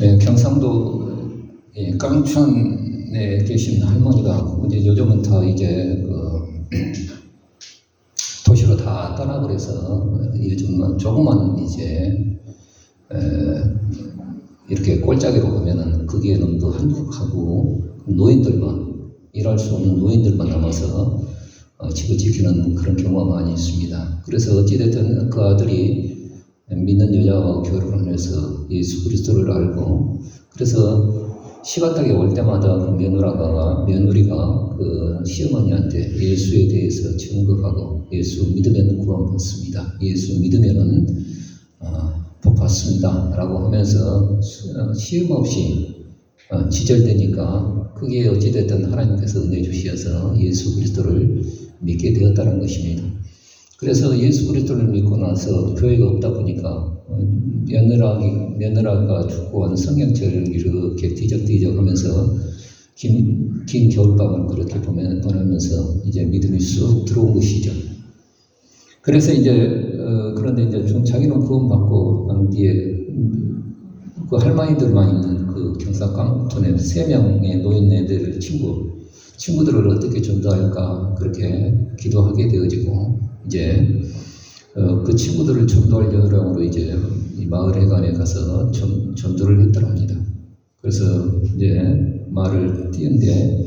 네, 경상도 깡촌에 계신 할머니가 이제 요즘은 다 이제 도시로 다 떠나버려서 요즘은 조그만 이제 이렇게 꼴짜기로 보면은 거기에는 또 한국하고 노인들만 일할 수 없는 노인들만 남아서 집을 지키는 그런 경우가 많이 있습니다. 그래서 어찌됐든 그 아들이 믿는 여자와 결혼을 해서 예수 그리스도를 알고, 그래서 시간당에 올 때마다 그 며느리가 그 시어머니한테 예수에 대해서 증거하고, 예수 믿으면 구원받습니다, 예수 믿으면은 복 받습니다 라고 하면서 쉼없이 지절되니까 그게 어찌됐든 하나님께서 은혜 주셔서 예수 그리스도를 믿게 되었다는 것입니다. 그래서 예수 그리스도를 믿고 나서 교회가 없다 보니까 며느라가 죽고 한 성경책을 이렇게 뒤적뒤적 하면서 긴 겨울밤을 그렇게 보내면서 이제 믿음이 쑥 들어온 것이죠. 그래서 이제 그런데 이제 자기는 구원받고 난 뒤에 그 할머니들만 있는 그 경상 깡촌에 3명의 노인네들 친구들을 어떻게 전도할까 그렇게 기도하게 되어지고, 이제 그 친구들을 전도하려고 이제 이 마을 해관에 가서 전도를 했더랍니다. 그래서 이제 말을 띄운데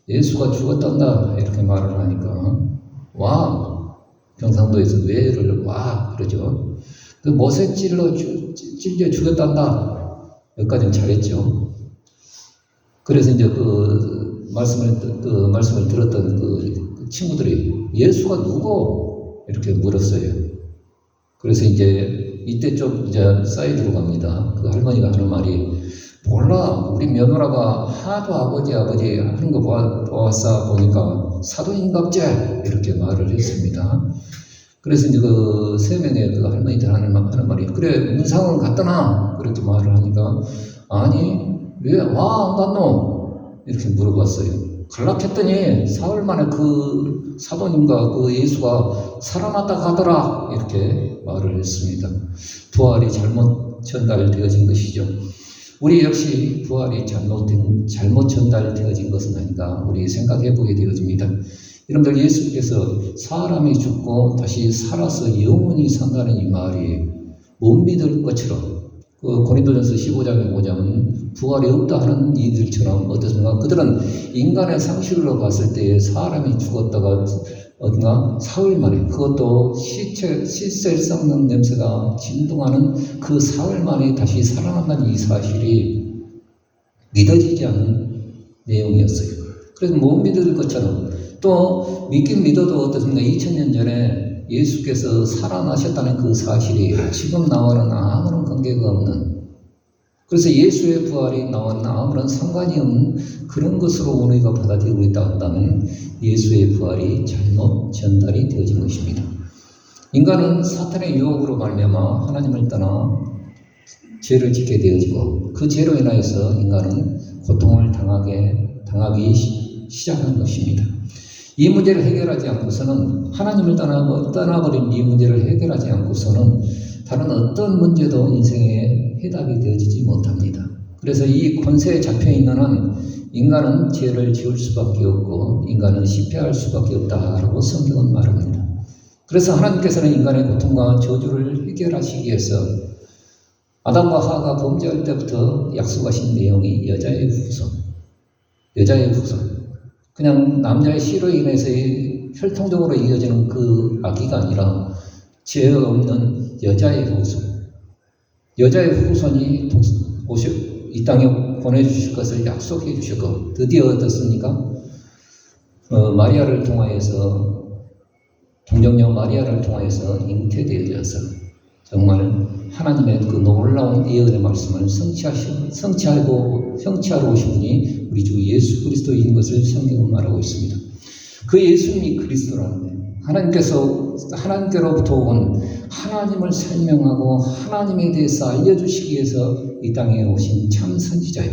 예수가 죽었단다 이렇게 말을 하니까 와, 경상도에서 왜를 와 그러죠. 그 못에 찔려 죽였단다. 여기까지는 잘했죠. 그래서 이제 그 말씀을 들었던 그 친구들이 예수가 누구? 이렇게 물었어요. 그래서 이제 이때 좀 이제 사이드로 갑니다. 그 할머니가 하는 말이 몰라. 우리 며느라가 하도 아버지 하는 거 보았어 보니까 사도인갑제 이렇게 말을 했습니다. 그래서 이제 그 3명의 그 할머니들 하는 말이 그래 문상을 갖다 놔 그렇게 말을 하니까 아니 왜 와 안 갔노 이렇게 물어봤어요. 갈락했더니 사흘 만에 그 사도님과 그 예수가 살아났다 가더라 이렇게 말을 했습니다. 부활이 잘못 전달되어진 것이죠. 우리 역시 부활이 잘못 전달되어진 것은 아닌가 우리 생각해 보게 되어집니다. 여러분들, 예수께서 사람이 죽고 다시 살아서 영원히 산다는 이 말이 못 믿을 것처럼, 그 고린도전서 15장에 보자면 부활이 없다 하는 이들처럼 어떻습니까? 그들은 인간의 상식으로 봤을 때 사람이 죽었다가 어딘가 사흘 만에, 그것도 시체 썩는 냄새가 진동하는 그 사흘 만에 다시 살아난다는 이 사실이 믿어지지 않는 내용이었어요. 그래서 못 믿을 것처럼, 또 믿긴 믿어도 어떻습니까? 2000년 전에 예수께서 살아나셨다는 그 사실이 지금 나와는 아무런 관계가 없는, 그래서 예수의 부활이 나와는 아무런 상관이 없는 그런 것으로 우리가 받아들이고 있다 한다면 예수의 부활이 잘못 전달이 되어진 것입니다. 인간은 사탄의 유혹으로 말미암아 하나님을 떠나 죄를 짓게 되어지고, 그 죄로 인하여서 인간은 고통을 당하기 시작한 것입니다. 이 문제를 해결하지 않고서는, 하나님을 떠나버린 이 문제를 해결하지 않고서는 다른 어떤 문제도 인생에 해답이 되어지지 못합니다. 그래서 이 권세에 잡혀있는 한 인간은 죄를 지을 수밖에 없고 인간은 실패할 수밖에 없다라고 성경은 말합니다. 그래서 하나님께서는 인간의 고통과 저주를 해결하시기 위해서 아담과 하와가 범죄할 때부터 약속하신 내용이 여자의 후손, 그냥 남자의 씨로 인해서 혈통적으로 이어지는 그 아기가 아니라 죄 없는 여자의 후손이 이 땅에 보내주실 것을 약속해 주셨고, 드디어 어떻습니까? 마리아를 통하여서, 동정녀 마리아를 통하여서 잉태되어져서 정말 하나님의 그 놀라운 예언의 말씀을 성취하러 오신 분이 우리 주 예수 그리스도인 것을 성경은 말하고 있습니다. 그 예수님이 그리스도라는 거예요. 하나님께로부터 온 하나님을 설명하고 하나님에 대해서 알려주시기 위해서 이 땅에 오신 참 선지자예요.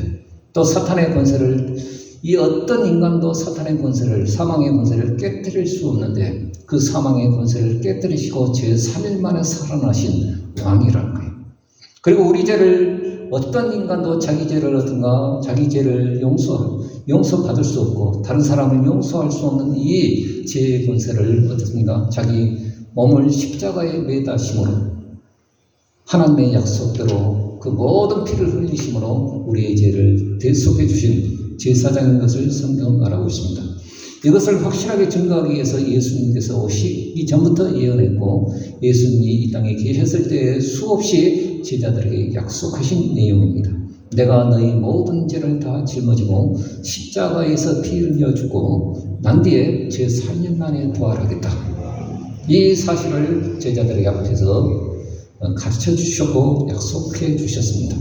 또 사탄의 권세를, 이 어떤 인간도 사탄의 권세를, 사망의 권세를 깨뜨릴 수 없는데 그 사망의 권세를 깨뜨리시고 제3일 만에 살아나신 왕이라는 거예요. 그리고 우리 죄를 어떤 인간도 자기 죄를 어떤가 자기 죄를 용서받을 수 없고 다른 사람을 용서할 수 없는 이 죄의 권세를 어떻습니까? 자기 몸을 십자가에 매다심으로 하나님의 약속대로 그 모든 피를 흘리심으로 우리의 죄를 대속해 주신 제사장인 것을 성경은 말하고 있습니다. 이것을 확실하게 증거하기 위해서 예수님께서 오시기 전부터 예언했고 예수님이 이 땅에 계셨을 때 수없이 제자들에게 약속하신 내용입니다. 내가 너희 모든 죄를 다 짊어지고 십자가에서 피 흘려 주고 난 뒤에 제 3년 만에 부활하겠다. 이 사실을 제자들에게 앞에서 가르쳐 주셨고 약속해 주셨습니다.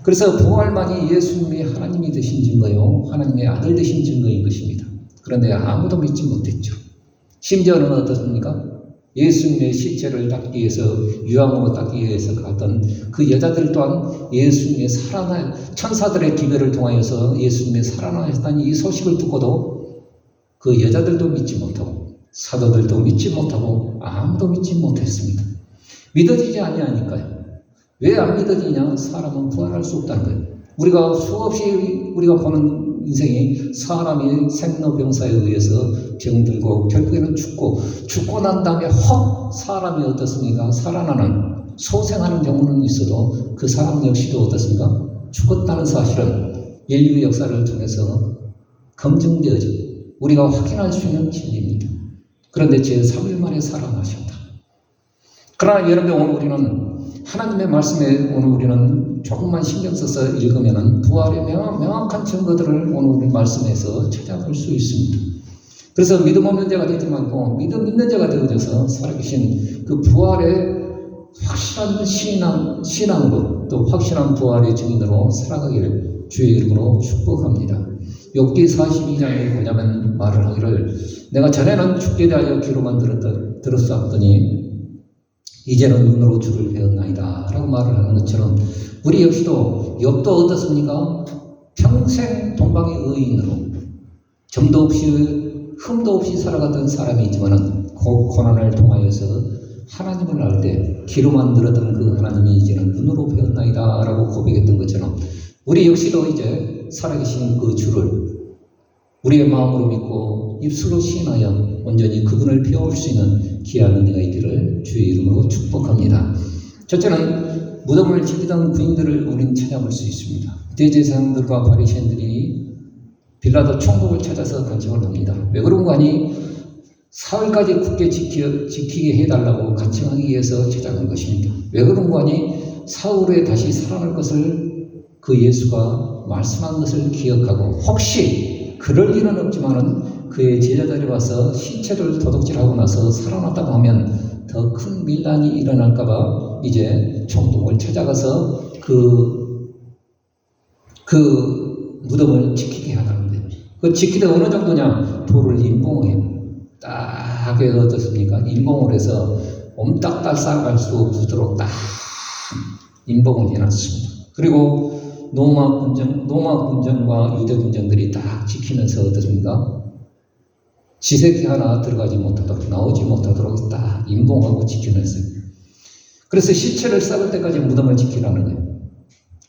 그래서 부활만이 예수님이 하나님이 되신 증거요 하나님의 아들 되신 증거인 것입니다. 그런데 아무도 믿지 못했죠. 심지어는 어떻습니까? 예수님의 시체를 닦기 위해서 유황으로 닦기 위해서 갔던 그 여자들 또한 예수님의 천사들의 기별을 통하여서 예수님의 살아나셨다는 이 소식을 듣고도 그 여자들도 믿지 못하고 사도들도 믿지 못하고 아무도 믿지 못했습니다. 믿어지지 아니하니까요. 왜 안 믿어지냐? 사람은 부활할 수 없다는 거예요. 우리가 수없이 우리가 보는 인생이 사람이 생로병사에 의해서 병들고 결국에는 죽고 난 다음에 사람이 어떻습니까? 살아나는 소생하는 경우는 있어도 그 사람 역시도 어떻습니까? 죽었다는 사실은 인류 역사를 통해서 검증되어져 우리가 확인할 수 있는 진리입니다. 그런데 제3일 만에 살아나셨다. 그러나 여러분 오늘 우리는 하나님의 말씀에 오늘 우리는 조금만 신경 써서 읽으면 부활의 명확한 증거들을 오늘 우리 말씀에서 찾아볼 수 있습니다. 그래서 믿음 없는 자가 되지 말고 믿음 있는 자가 되어져서 살아계신 그 부활의 확실한 신앙으로 또 확실한 부활의 증인으로 살아가기를 주의 이름으로 축복합니다. 욥기 42장에 뭐냐면 말을 하기를 내가 전에는 죽게 대하여 귀로만 들었었더니 이제는 눈으로 주를 배웠나이다 라고 말을 하는 것처럼 우리 역시도 욥도 어떻습니까? 평생 동방의 의인으로 점도 없이 흠도 없이 살아갔던 사람이 있지만 고난을 통하여서 하나님을 알 때 귀로만 들었던 그 하나님이 이제는 눈으로 배웠나이다 라고 고백했던 것처럼 우리 역시도 이제 살아계신 그 주를 우리의 마음으로 믿고 입술로 시인하여 온전히 그분을 배울 수 있는 귀한 은혜가 있기를 주의 이름으로 축복합니다. 첫째는 무덤을 지키던 부인들을 우리는 찾아볼 수 있습니다. 대제사장들과 바리새인들이 빌라도 총독을 찾아서 간청을 합니다. 왜 그런 거 아니? 사흘까지 굳게 지키게 해달라고 간청하기 위해서 찾아간 것입니다. 왜 그런 거 아니? 사흘에 다시 살아날 것을 그 예수가 말씀한 것을 기억하고 혹시 그럴 일은 없지만은 그의 제자들이 와서 시체를 도둑질하고 나서 살아났다고 하면 더 큰 밀란이 일어날까봐 이제 총독을 찾아가서 그 무덤을 지키게 하는 거예요. 그 지키다 어느 정도냐? 돌을 인봉해요. 딱 어떻습니까? 인봉을 해서 옴딱딱 쌓아갈 수 없도록 딱 인봉을 해놨습니다. 그리고 로마 군정과 유대 군정들이 딱 지키면서 어떻습니까? 지새끼 하나 들어가지 못하도록 나오지 못하도록 딱 인봉하고 지켜냈어요. 그래서 시체를 썩을 때까지 무덤을 지키라는 거예요.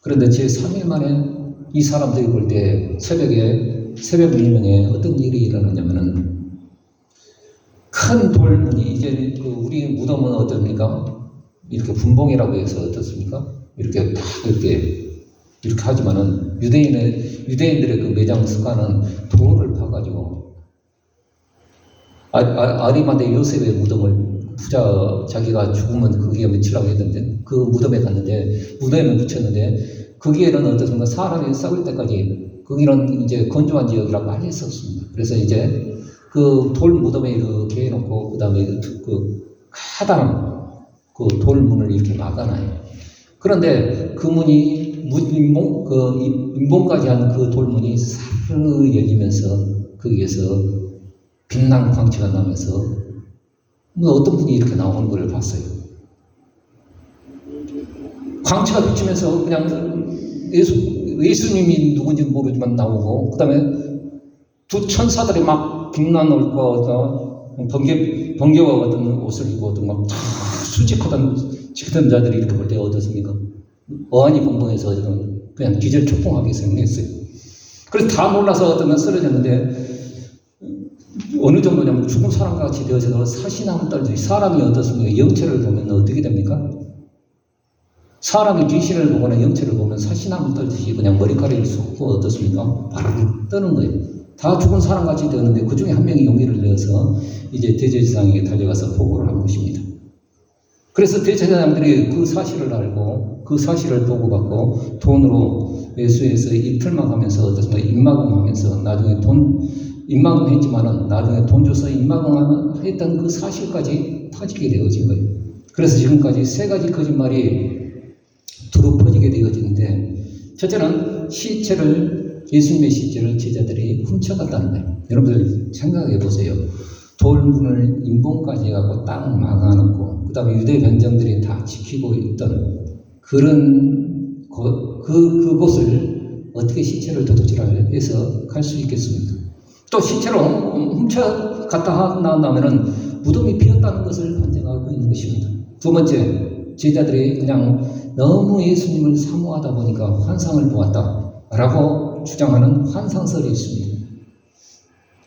그런데 제3일 만에 이 사람들이 볼 때 새벽 1명에 어떤 일이 일어나냐면은 큰 돌문이 이제 우리 무덤은 어떻습니까? 이렇게 분봉이라고 해서 어떻습니까? 이렇게 딱 이렇게 하지만은 유대인들의 그 매장 습관은 돌을 파가지고 아리마대 요셉의 무덤을 자기가 죽으면 거기에 묻히라고 했는데 그 무덤에 갔는데 무덤에 묻혔는데 거기에는 어떻습니까? 사람이 썩을 때까지 거기는 이제 건조한 지역이라고 알려 있었습니다. 그래서 이제 그 돌 무덤에 이렇게 해놓고 그 다음에 그 커다란 그 돌문을 이렇게 막아놔요. 그런데 그 문이 인봉까지 한 그 돌문이 사르르 열리면서 거기에서 빛난 광채가 나면서 어떤 분이 이렇게 나오는 걸 봤어요. 광채가 비치면서 그냥 예수님이 누군지 모르지만 나오고 그 다음에 두 천사들이 막 빛난 얼굴과 번개와 같은 옷을 입고 막 수직하던 자들이 이렇게 볼 때 어떻습니까? 어안이 벙벙해서 그냥 기절초풍하게 생겼어요. 그래서 다 몰라서 어떤 쓰러졌는데 어느 정도냐면 죽은 사람과 같이 되어서 사시나무 떨듯이 사람이 어떻습니까? 영체를 보면 어떻게 됩니까? 사람이 귀신을 보거나 영체를 보면 사시나무 떨듯이 그냥 머리카락이 쏟고 어떻습니까? 바르르 떠는 거예요. 다 죽은 사람같이 되었는데 그 중에 한 명이 용기를 내어서 이제 대제사장에게 달려가서 보고를 한 것입니다. 그래서 대제사장들이 그 사실을 알고 그 사실을 보고받고 돈으로 매수해서 입틀막하면서 어떻습니까? 입막음하면서 나중에 입막음했지만은 나중에 돈 줘서 입막음했던 그 사실까지 터지게 되어진 거예요. 그래서 지금까지 세 가지 거짓말이 두루 퍼지게 되어지는데, 첫째는 예수님의 시체를 제자들이 훔쳐갔다는 거예요. 여러분들 생각해 보세요. 돌문을 인봉까지 해갖고 딱 막아놓고, 그 다음에 유대 병정들이 다 지키고 있던 그런 그곳을 어떻게 시체를 도둑질을 해서 갈 수 있겠습니까? 또 시체로 훔쳐갔다 나오면은 무덤이 비었다는 것을 반증하고 있는 것입니다. 두 번째, 제자들이 그냥 너무 예수님을 사모하다 보니까 환상을 보았다라고 주장하는 환상설이 있습니다.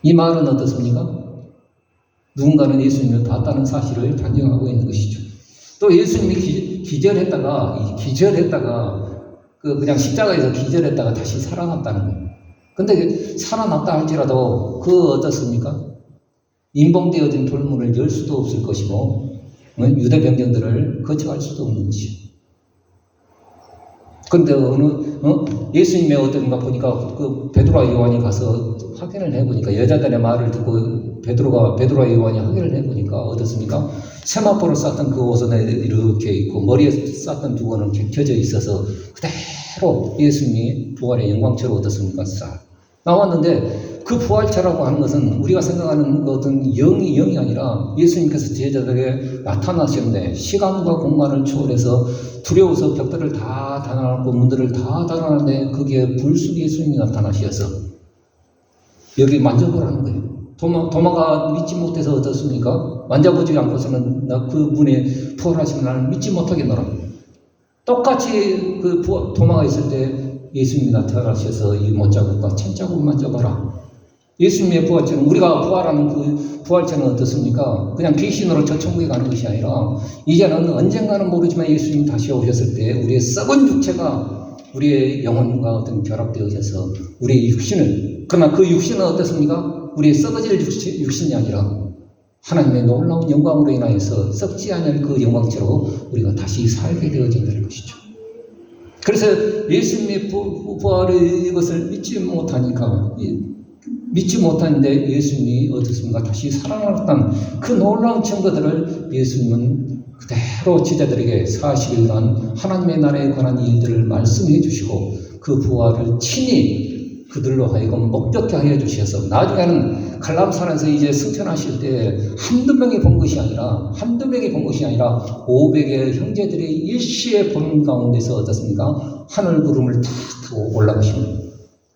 이 말은 어떻습니까? 누군가는 예수님을 봤다는 사실을 반증하고 있는 것이죠. 또 예수님이 기절했다가 그냥 십자가에서 기절했다가 다시 살아났다는 거예요. 근데 살아났다 할지라도 어떻습니까? 인봉되어진 돌문을 열 수도 없을 것이고 유대 병정들을 거쳐갈 수도 없는 것이죠. 그런데 예수님의 어떤가 보니까 그 베드로와 요한이 가서 확인을 해보니까 여자들의 말을 듣고 베드로와 요한이 확인을 해보니까 어떻습니까? 세마포를 쌌던 그 옷은 이렇게 있고 머리에 쌌던 두 건은 겹쳐져 있어서 그대로 예수님이 부활의 영광처럼 어떻습니까? 싹 나왔는데 그 부활체라고 하는 것은 우리가 생각하는 그 어떤 영이 아니라 예수님께서 제자들에게 나타나셨는데 시간과 공간을 초월해서 두려워서 벽들을 다 닫아놓고 문들을 다 닫아놨는데 거기에 불쑥 예수님이 나타나셔서 여기 만져보라는 거예요. 도마가 믿지 못해서 어떻습니까? 만져보지 않고서는 나 그 문에 부활하시면 나를 믿지 못하겠노라. 똑같이 도마가 있을 때 예수님이 나타나셔서 이 못자국과 천자국 만져봐라. 예수님의 부활체는 우리가 부활하는 그 부활체는 어떻습니까? 그냥 귀신으로 저 천국에 가는 것이 아니라 이제는 언젠가는 모르지만 예수님이 다시 오셨을 때 우리의 썩은 육체가 우리의 영혼과 어떤 결합되어져서 우리의 육신을, 그러나 그 육신은 어떻습니까? 우리의 썩어질 육신이 아니라 하나님의 놀라운 영광으로 인하여서 썩지 않을 그 영광처럼 우리가 다시 살게 되어진다는 것이죠. 그래서 예수님의 부활의 이것을 믿지 못하는데 예수님이 어떻습니까? 다시 살아났다는 그 놀라운 증거들을 예수님은 그대로 제자들에게 40일간 하나님의 나라에 관한 일들을 말씀해 주시고 그 부활을 친히 그들로 하여금 목격하게 하여 주셔서 나중에는 갈람산에서 이제 승천하실 때 한두 명이 본 것이 아니라 500의 형제들이 일시에 보는 가운데서 어떻습니까? 하늘 구름을 탁 타고 올라가십니다.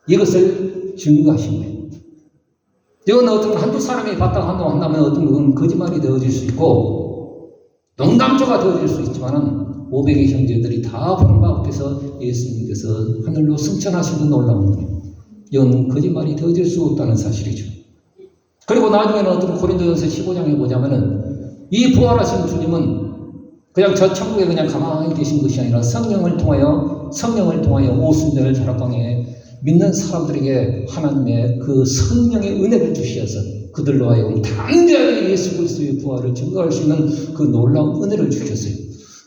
이것을 증거하신 거예요. 이건 어떤 한두 사람이 봤다 한다면 어떤 건 거짓말이 되어질 수 있고 농담조가 되어질 수 있지만은 500의 형제들이 다 보는 가운데서 예수님께서 하늘로 승천하시고 놀라운 거예요. 이건 거짓말이 되어질 수 없다는 사실이죠. 그리고 나중에는 어떤 고린도전서 15장에 보자면은 이 부활하신 주님은 그냥 저 천국에 그냥 가만히 계신 것이 아니라 성령을 통하여 오순절 다락방에 믿는 사람들에게 하나님의 그 성령의 은혜를 주셔서 그들로 하여금 담대하게 예수 그리스도의 부활을 증거할 수 있는 그 놀라운 은혜를 주셨어요.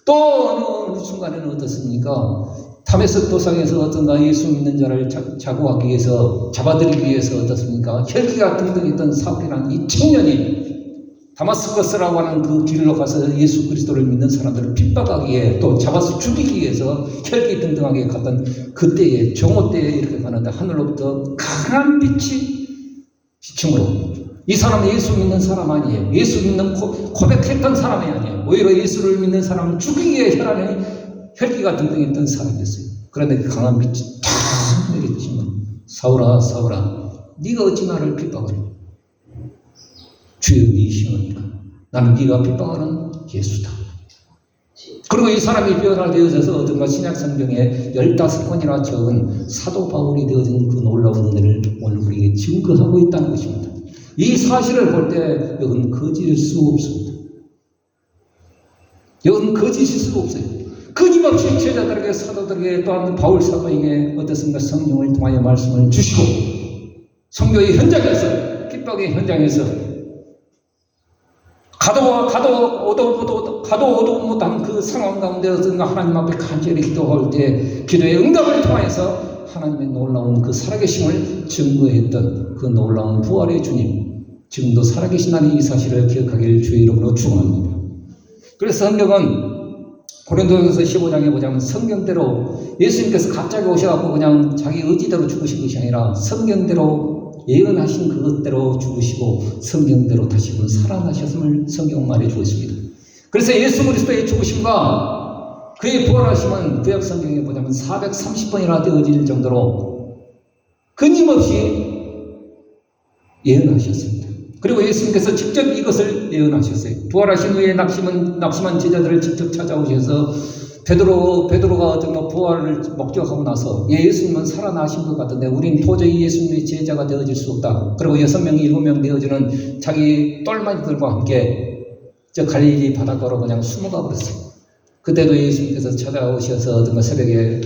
또 어느 순간에는 어떻습니까? 다메섹 도상에서 어떤가 예수 믿는 자를 잡아들이기 위해서 어떻습니까? 혈기가 등등했던 사울이라는 이 청년이 다마스커스라고 하는 그 길로 가서 예수 그리스도를 믿는 사람들을 핍박하기 위해 또 잡아서 죽이기 위해서 혈기 등등하게 갔던 그때에 정오 때에 이렇게 가는데 하늘로부터 강한 빛이 비춤으로 이 사람은 예수 믿는 사람 아니에요. 예수 믿는 고백했던 사람이 아니에요. 오히려 예수를 믿는 사람을 죽이기 위해 혈기가 등등했던 사람이었어요. 그런데 그 강한 빛이 탁 내렸지만 사울아 네가 어찌 나를 핍박하냐? 주여 네 시험이니까 나는 네가 핍박하는 예수다. 그리고 이 사람이 변화되어져서 어떤가 신약 성경에 15번이나 적은 사도 바울이 되어진 그 놀라운 은혜를 오늘 우리에게 증거하고 있다는 것입니다. 이 사실을 볼 때 여러분 거짓일 수 없습니다. 여러분 거짓일 수 없어요. 끊임없이 제자들에게 사도들에게 또한 바울 사도에게 어떻습니까? 성령을 통하여 말씀을 주시고 성교의 현장에서 핍박의 현장에서 가도 오도 못한 그 상황 가운데서 하나님 앞에 간절히 기도할 때 기도의 응답을 통해서 하나님의 놀라운 그 살아계심을 증거했던 그 놀라운 부활의 주님, 지금도 살아계신다는 이 사실을 기억하기를 주의 이름으로 축원합니다. 그래서 성경은 고린도전서 15장에 보자면 성경대로 예수님께서 갑자기 오셔갖고 그냥 자기 의지대로 죽으신 것이 아니라 성경대로 예언하신 그것대로 죽으시고 성경대로 다시금 살아나셨음을 성경은 말해주고 있습니다. 그래서 예수 그리스도의 죽으심과 그의 부활하심은 구약 성경에 보자면 430번이나 되어질 정도로 끊임없이 예언하셨습니다. 그리고 예수님께서 직접 이것을 예언하셨어요. 부활하신 후에 낙심한 제자들을 직접 찾아오셔서 베드로가 정말 부활을 목격하고 나서 예수님은 살아나신 것 같은데 우린 도저히 예수님의 제자가 되어질 수 없다. 그리고 6명, 7명 되어지는 자기 똘마니들과 함께 저 갈릴리 바닷가로 그냥 숨어가 버렸어요. 그때도 예수님께서 찾아오셔서 어떤 새벽에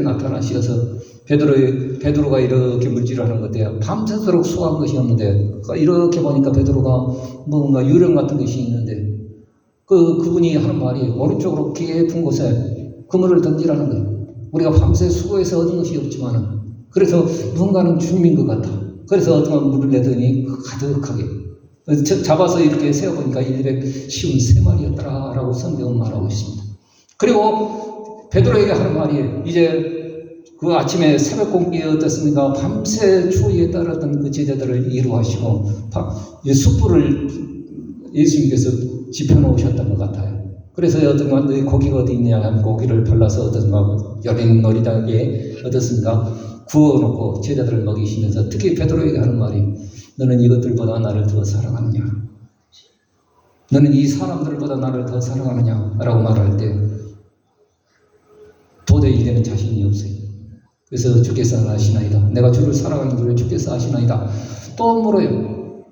나타나셔서 베드로가 이렇게 물질하는 건데 밤새도록 수고한 것이 없는데 이렇게 보니까 베드로가 뭔가 유령 같은 것이 있는데 그분이 하는 말이 오른쪽으로 깊은 곳에 그물을 던지라는 거예요. 우리가 밤새 수고해서 얻은 것이 없지만은 그래서 누군가는 주님인 것 같아. 그래서 어떤 물을 내더니 가득하게 잡아서 이렇게 세어보니까 153마리였더라 라고 성경은 말하고 있습니다. 그리고 베드로에게 하는 말이 이제 그 아침에 새벽 공기에 어떻습니까? 밤새 추위에 따랐던 그 제자들을 이루하시고 숯불을 예수님께서 지펴놓으셨던 것 같아요. 그래서 어떤가 너희 고기가 어디 있냐 하면 고기를 발라서 어떤가 여린 놀이장에 어떻습니까? 구워놓고 제자들을 먹이시면서 특히 베드로에게 하는 말이 너는 이것들보다 나를 더 사랑하느냐? 너는 이 사람들보다 나를 더 사랑하느냐? 라고 말할 때 도저히 이제는 자신이 없어요. 그래서 주께서 아시나이다. 내가 주를 사랑하는 줄을 주께서 아시나이다. 또 물어요.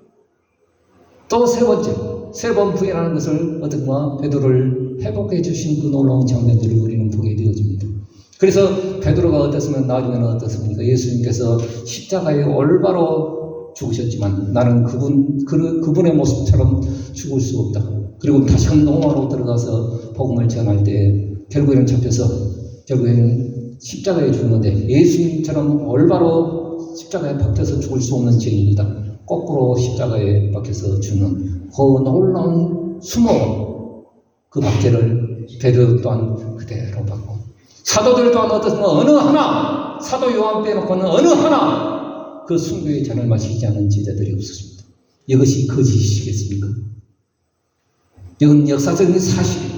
또 세 번 부인하는 것을 어떤가 베드로를 회복해 주신 그 놀라운 장면들을 우리는 보게 되어집니다. 그래서 베드로가 어떻으면 나중에는 어떻습니까? 예수님께서 십자가에 올바로 죽으셨지만 나는 그분의 모습처럼 죽을 수 없다. 그리고 다시금 로마로 들어가서 복음을 전할 때 결국에는 십자가에 죽는데 예수님처럼 올바로 십자가에 박혀서 죽을 수 없는 죄인이다. 거꾸로 십자가에 박혀서 죽는 그 놀라운 수모 그 박제를 베드로 또한 그대로 받고 사도들 또한 어떻습니까? 어느 하나 사도 요한 빼놓고는 어느 하나 그 순교의 잔을 마시지 않은 제자들이 없었습니다. 이것이 거짓이시겠습니까? 이건 역사적인 사실이에요.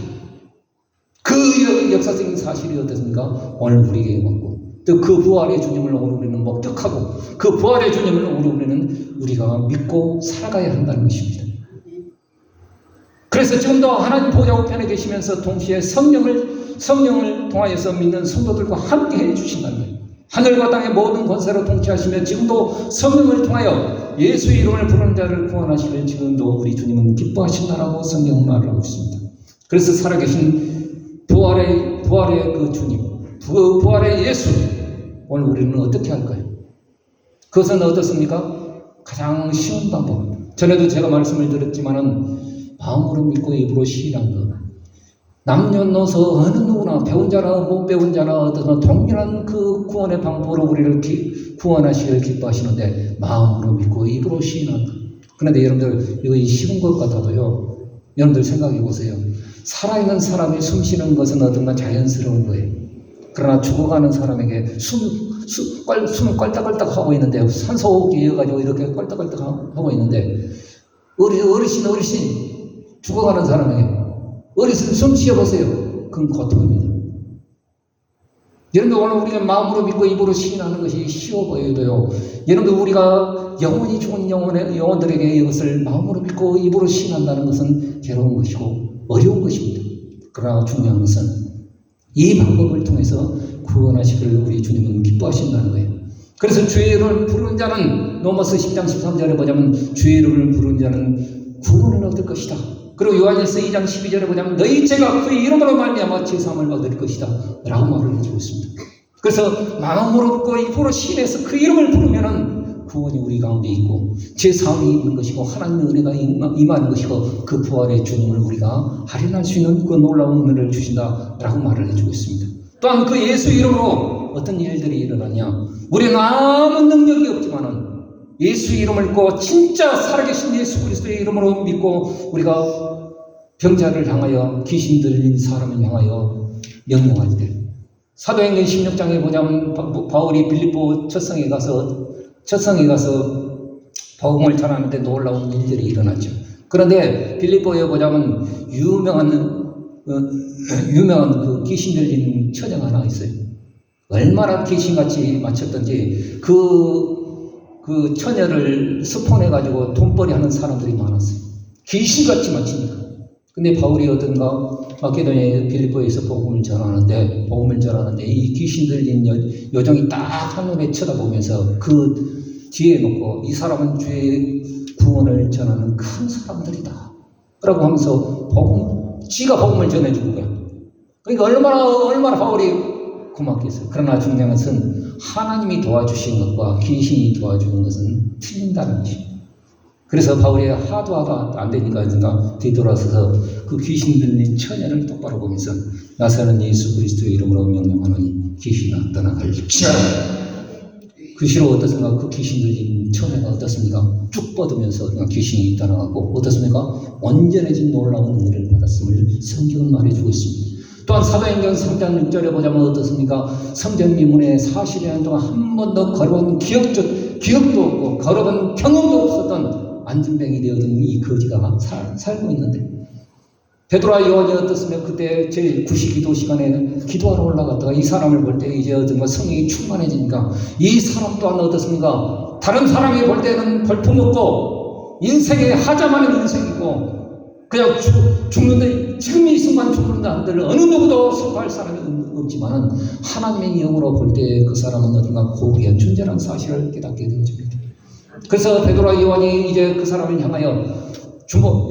그 역사적인 사실이 어떻습니까? 오늘 우리에게 왔고 또 그 부활의 주님을 오늘 우리는 목격하고 그 부활의 주님을 오늘 우리는 우리가 믿고 살아가야 한다는 것입니다. 그래서 지금도 하나님 보좌 우편에 계시면서 동시에 성령을 통하여서 믿는 성도들과 함께 해주신다는 거예요. 하늘과 땅의 모든 권세로 통치하시며 지금도 성령을 통하여 예수의 이름을 부르는 자를 구원하시며 지금도 우리 주님은 기뻐하신다라고 성경은 말하고 있습니다. 그래서 살아계신 부활의 그 주님, 부활의 예수, 오늘 우리는 어떻게 할까요? 그것은 어떻습니까? 가장 쉬운 방법. 전에도 제가 말씀을 드렸지만은 마음으로 믿고 입으로 시인한 것. 남녀노소 어느 누구나 배운 자나 못 배운 자나 어떤 동일한 그 구원의 방법으로 우리를 구원하시기를 기뻐하시는데 마음으로 믿고 입으로 시인한 것. 그런데 여러분들 이거 쉬운 것 같아도요. 여러분들 생각해 보세요. 살아있는 사람이 숨 쉬는 것은 어떤가 자연스러운 거예요. 그러나 죽어가는 사람에게 숨을 껄떡껄떡 하고 있는데 산소호흡기 이어가지고 이렇게 껄떡껄떡 하고 있는데 어르신 죽어가는 사람에게 어르신 숨 쉬어보세요. 그건 고통입니다. 여러분들 오늘 우리가 마음으로 믿고 입으로 시인하는 것이 쉬워 보여도요. 여러분들 우리가 영원히 죽은 영혼들에게 이것을 마음으로 믿고 입으로 시인한다는 것은 괴로운 것이고 어려운 것입니다. 그러나 중요한 것은 이 방법을 통해서 구원하시기를 우리 주님은 기뻐하신다는 거예요. 그래서 주의 이름을 부르는 자는 로마서 10장 13절에 보자면 주의 이름을 부르는 자는 구원을 얻을 것이다. 그리고 요한일서 2장 12절에 보자면 너희 죄가 그의 이름으로 말미암아 제사함을 얻을 것이다 라고 말을 해주고 있습니다. 그래서 마음으로 듣고 입으로 신해서 그 이름을 부르면은 구원이 우리 가운데 있고 제사함이 있는 것이고 하나님의 은혜가 임하는 것이고 그 부활의 주님을 우리가 할인할 수 있는 그 놀라운 은혜를 주신다 라고 말을 해주고 있습니다. 또한 그 예수 이름으로 어떤 일들이 일어나냐, 우리는 아무 능력이 없지만은 예수 이름을 믿고 진짜 살아계신 예수 그리스도의 이름으로 믿고 우리가 병자를 향하여 귀신 들린 사람을 향하여 명령할 때 사도행전 16장에 보자면 바울이 빌립보 첫성에 가서 복음을 전하는데 놀라운 일들이 일어났죠. 그런데 빌립보에 보자면 유명한 그 귀신 들린 처녀가 하나 있어요. 얼마나 귀신같이 맞췄던지 그 처녀를 스폰해가지고 돈벌이 하는 사람들이 많았어요. 귀신같이 맞추니까. 근데 바울이 어떤가 마케도니아 빌립보에서 복음을 전하는데 이 귀신 들린 여종이 딱 한눈에 쳐다보면서 그 뒤에 놓고 이 사람은 주의 구원을 전하는 큰 사람들이다 라고 하면서 지가 복음을 전해주는 거야. 그러니까 얼마나 바울이 고맙겠어요. 그러나 중요한 것은 하나님이 도와주신 것과 귀신이 도와주는 것은 틀린다는 것입니다. 그래서 바울이 하도 안 되니까 뒤돌아서서 그 귀신 들린 처녀를 똑바로 보면서 나사렛 예수 그리스도의 이름으로 명령하노니 귀신아 떠나갈지어다. 그 시로 어떻습니까? 그 귀신 들린 처녀가 어떻습니까? 쭉 뻗으면서 귀신이 떠나가고 어떻습니까? 온전해진 놀라운 은혜를 받았음을 성경은 말해주고 있습니다. 또한 사도행전 3장 6절에 보자면 어떻습니까? 성전 미문에 40여 년 동안 한 번도 걸어본 기억도 없고 걸어본 경험도 없었던 안진뱅이 되어진 이 거지가 살고 있는데 베드로와 요한이 어떻습니까? 그때 제일 구시기도 시간에 기도하러 올라갔다가 이 사람을 볼 때 이제 성령이 충만해지니까 이 사람 또한 어떻습니까? 다른 사람이 볼 때는 볼품없고 인생에 하자마는 인생이고 그냥 죽는데 지금 이 순간 죽는다 한들 어느 누구도 슬퍼할 사람이 없지만은 하나님의 영으로 볼 때 그 사람은 어딘가 고귀한 존재라는 사실을 깨닫게 되어집니다. 그래서 베드로와 요한이 이제 그 사람을 향하여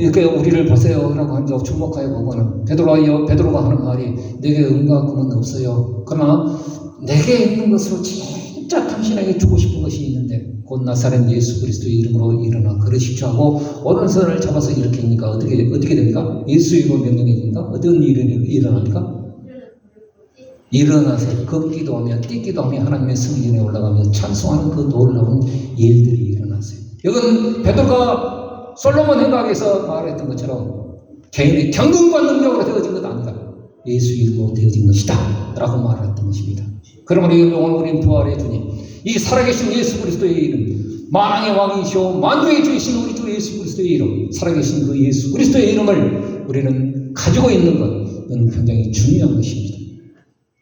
이렇게 우리를 보세요라고 하는데 주목하여 보고는 베드로가 하는 말이 내게 은과 금은 없어요. 그러나 내게 있는 것으로 진짜 당신에게 주고 싶은 것이 있는데 곧 나사렛 예수 그리스도의 이름으로 일어나 걸으십시오 하고 오른손을 잡아서 이렇게 하니까 어떻게 됩니까? 예수 이름으로 명령해 줍니까? 어떤 일이 일어납니까? 일어나서 걷기도 하며 뛰기도 하며 하나님의 성전에 올라가며 찬송하는 그 놀라운 일들이 일어났어요. 이건 베드로가 솔로몬 행각에서 말했던 것처럼 개인의 경건과 능력으로 되어진 것 아니다. 예수 이름으로 되어진 것이다 라고 말했던 것입니다. 그러므로 오늘 우리는 부활의 주님, 이 살아계신 예수 그리스도의 이름, 만왕의 왕이시오 만주의 주이신 우리 주 예수 그리스도의 이름, 살아계신 그 예수 그리스도의 이름을 우리는 가지고 있는 것은 굉장히 중요한 것입니다.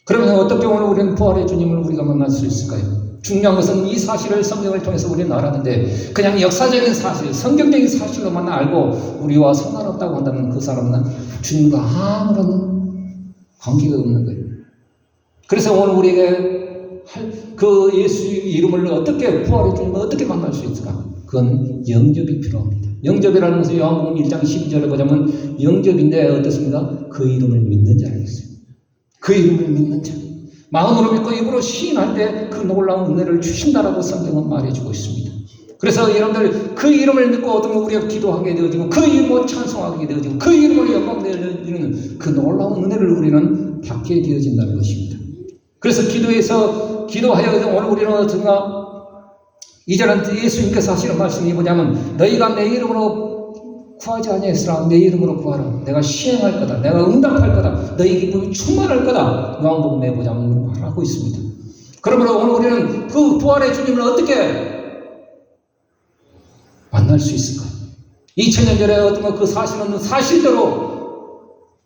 그러면 어떻게 오늘 우리는 부활의 주님을 우리가 만날 수 있을까요? 중요한 것은 이 사실을 성경을 통해서 우리는 알았는데 그냥 역사적인 사실, 성경적인 사실로만 알고 우리와 상관없다고 한다면 그 사람은 주님과 아무런 관계가 없는 거예요. 그래서 오늘 우리에게 그 예수 이름을 어떻게 부활의 주님을 어떻게 만날 수 있을까? 그건 영접이 필요합니다. 영접이라는 것은 요한복음 1장 12절에 보자면 영접인데 어떻습니까? 그 이름을 믿는 자라고 했어요. 그 이름을 믿는 자. 마음으로 믿고 입으로 시인할 때 그 놀라운 은혜를 주신다라고 성경은 말해주고 있습니다. 그래서 여러분들 그 이름을 믿고 어떤 우리가 기도하게 되어지고 그 이름으로 찬송하게 되어지고 그 이름으로 영광되어지는 그 놀라운 은혜를 우리는 받게 되어진다는 것입니다. 그래서 기도하여 오늘 우리는 어떤가? 이제는 예수님께서 하시는 말씀이 뭐냐면 너희가 내 이름으로 구하지 아니했으나 내 이름으로 구하라. 내가 시행할 거다. 내가 응답할 거다. 너희 기쁨이 충만할 거다. 요한복음에 보자면 말하고 있습니다. 그러므로 오늘 우리는 그 부활의 주님을 어떻게 만날 수 있을까? 2000년 전에 어떤 그 사실은 사실대로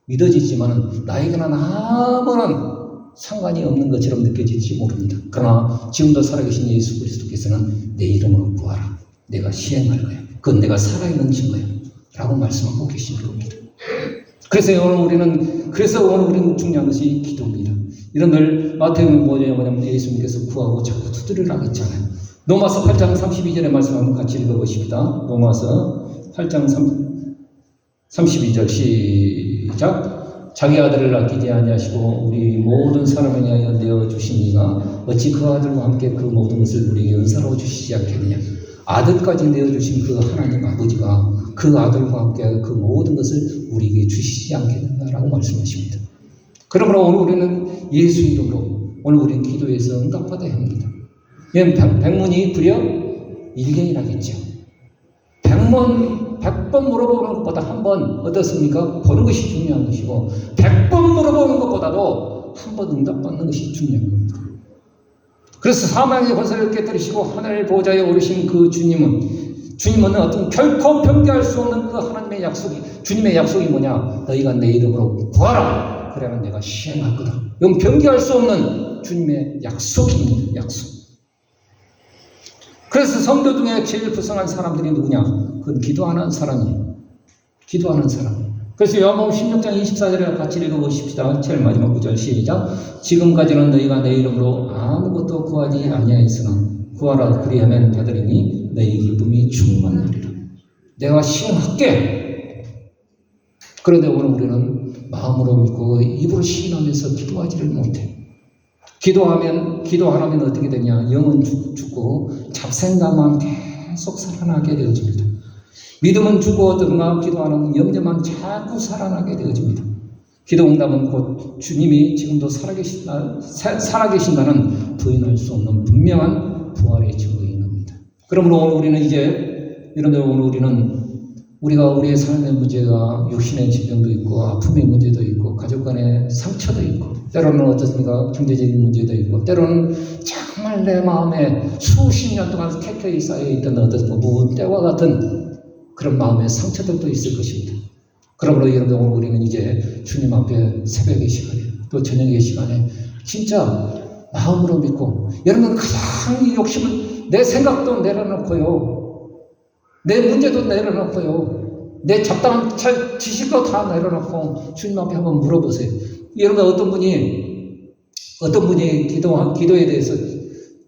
믿어지지만 나에게는 아무런 상관이 없는 것처럼 느껴질지 모릅니다. 그러나 지금도 살아계신 예수 그리스도께서는 내 이름으로 구하라. 내가 시행할 거야. 그건 내가 살아있는 증거야. 라고 말씀하고 계신 겁니다. 그래서 오늘 우리는 중요한 것이 기도입니다. 이런들 마태복음 뭐냐면 예수님께서 구하고 자꾸 두드리라고 했잖아요. 로마서 8장 32절의 말씀 한번 같이 읽어보십니다. 로마서 8장 32절 시작. 자기 아들을 아끼지 아니하시고 우리 모든 사람을 위하여 내어주시니가 어찌 그 아들과 함께 그 모든 것을 우리에게 은사로 주시지 않겠느냐. 아들까지 내어주신 그 하나님 아버지가 그 아들과 함께 그 모든 것을 우리에게 주시지 않겠느냐라고 말씀하십니다. 그러므로 오늘 우리는 예수 이름으로 오늘 우리는 기도에서 응답받아야 합니다. 백문이 불여 일견이라겠죠. 100번 물어보는 것보다 한 번 어떻습니까? 보는 것이 중요한 것이고 100번 물어보는 것보다도 한 번 응답받는 것이 중요한 겁니다. 그래서 사망의 권세를 깨뜨리시고 하늘 보좌에 오르신 그 주님은 어떤 결코 변개할 수 없는 그 하나님의 약속이, 주님의 약속이 뭐냐? 너희가 내 이름으로 구하라. 그러면 내가 시행할 거다. 이건 변개할 수 없는 주님의 약속입니다. 약속. 그래서 성도 중에 제일 불쌍한 사람들이 누구냐? 그건 기도하는 사람이에요. 기도하는 사람. 그래서 요한복음 16장 24절에 같이 읽어보십시다. 제일 마지막 구절 시작. 지금까지는 너희가 내 이름으로 아무것도 구하지 아니하였으나 구하라 그리하면 받으리니 너희 기쁨이 충만하리라. 내가 시행할게. 그런데 오늘 우리는 마음으로 믿고 입으로 시인하면서 기도하지를 못해. 기도하면 어떻게 되냐? 영은 죽고 잡생각만 계속 살아나게 되어집니다. 믿음은 죽어든가 기도하는 염려만 자꾸 살아나게 되어집니다. 기도 응답은 곧 주님이 지금도 살아계신다는 부인할 수 없는 분명한 부활의 증거인 겁니다. 그러므로 오늘 우리는 우리가 우리의 삶의 문제가 육신의 질병도 있고 아픔의 문제도 있고 가족 간의 상처도 있고 때로는 어떻습니까? 경제적인 문제도 있고 때로는 정말 내 마음에 수십 년 동안 켜켜이 쌓여있던 어떤 때와 같은 그런 마음의 상처들도 있을 것입니다. 그러므로 여러분 오늘 우리는 이제 주님 앞에 새벽의 시간에 또 저녁의 시간에 진짜 마음으로 믿고 여러분 가장 이 욕심은 내 생각도 내려놓고요. 내 문제도 내려놓고요. 내 잡다한 지식도 다 내려놓고 주님 앞에 한번 물어보세요. 여러분 어떤 분이 기도에 대해서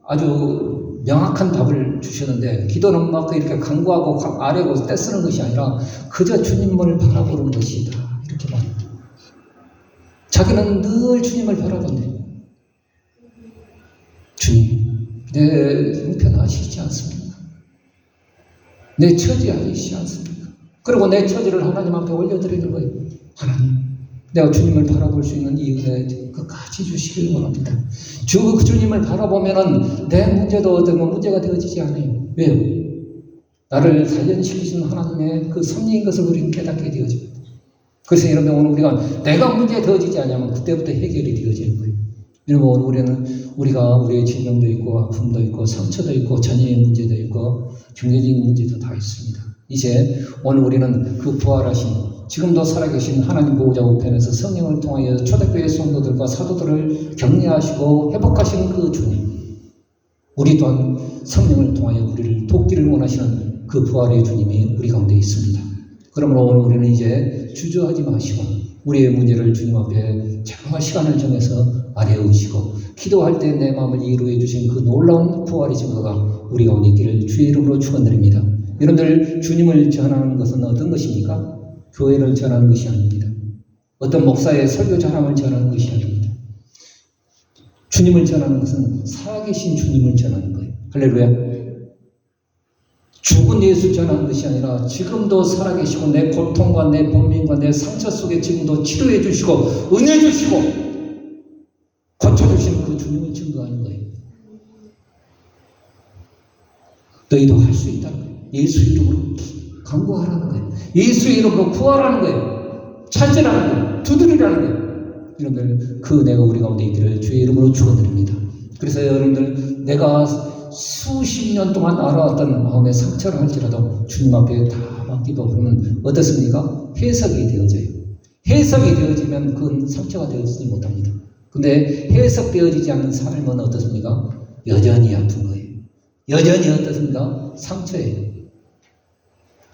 아주 명확한 답을 주시는데 기도는 막 이렇게 간구하고 아뢰고 떼쓰는 것이 아니라 그저 주님을 바라보는 것이다. 이렇게 말합니다. 자기는 늘 주님을 바라본대. 주님, 내 형편 아시지 않습니까? 내 처지 아시지 않습니까? 그리고 내 처지를 하나님 앞에 올려드리는 거예요. 하나님, 내가 주님을 바라볼 수 있는 이 은혜 끝까지 주시길 원합니다. 그 주님을 바라보면은 내 문제도 어떤 문제가 되어지지 않아요. 왜요? 나를 단련시키신 하나님의 그 섭리인 것을 우리는 깨닫게 되어집니다. 그래서 여러분 오늘 우리가 내가 문제에 되어지지 않으면 그때부터 해결이 되어지는 거예요. 여러분 우리가 우리의 질병도 있고 아픔도 있고 상처도 있고 자녀의 문제도 있고 경제적인 문제도 다 있습니다. 이제 오늘 우리는 그 부활하신 지금도 살아계신 하나님 보호자 우편에서 성령을 통하여 초대교회 성도들과 사도들을 격려하시고 회복하시는 그 주님, 우리 또한 성령을 통하여 우리를 돕기를 원하시는 그 부활의 주님이 우리 가운데 있습니다. 그러므로 오늘 우리는 이제 주저하지 마시고 우리의 문제를 주님 앞에 정말 시간을 정해서 아뢰으시고 기도할 때 내 마음을 이루어 주신 그 놀라운 부활의 증거가 우리 가운데 있기를 주의 이름으로 축원드립니다. 여러분들 주님을 전하는 것은 어떤 것입니까? 교회를 전하는 것이 아닙니다. 어떤 목사의 설교 자랑을 전하는 것이 아닙니다. 주님을 전하는 것은 살아계신 주님을 전하는 거예요. 할렐루야. 죽은 예수 전하는 것이 아니라 지금도 살아계시고 내 고통과 내 번민과 내 상처 속에 지금도 치료해 주시고 은혜 주시고 고쳐주신 그 주님을 증거하는 거예요. 너희도 할 수 있다는 거예요. 예수 이름으로 간구하라는 거예요. 예수 이름으로 구하라는 거예요. 찾으라는 거예요. 두드리라는 거예요. 여러분들 그 은혜가 우리 가운데 있기를 주의 이름으로 축원드립니다. 그래서 여러분들 내가 수십 년 동안 알아왔던 마음의 상처를 할지라도 주님 앞에 다 맡기고 그러면 어떻습니까? 해석이 되어져요. 해석이 되어지면 그건 상처가 되어지지 못합니다. 근데 해석되어지지 않는 삶은 어떻습니까? 여전히 아픈 거예요. 여전히 어떻습니까? 상처예요.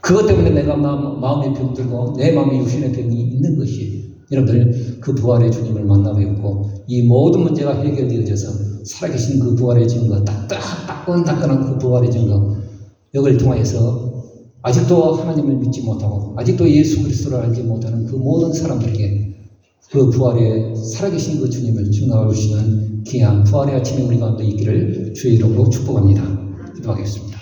그것 때문에 내가 마음의 병들고 내 마음에 육신의 병이 있는 것이에요. 여러분들 그 부활의 주님을 만나 뵙고 이 모든 문제가 해결되어져서 살아계신 그 부활의 증거, 따끈따끈한 그 부활의 증거, 이걸 통하여서 아직도 하나님을 믿지 못하고 아직도 예수 그리스도를 알지 못하는 그 모든 사람들에게 그 부활의 살아계신 그 주님을 증거할 수 있는 귀한 부활의 아침에 우리 가운데 있기를 주의 이름으로 축복합니다. 기도하겠습니다.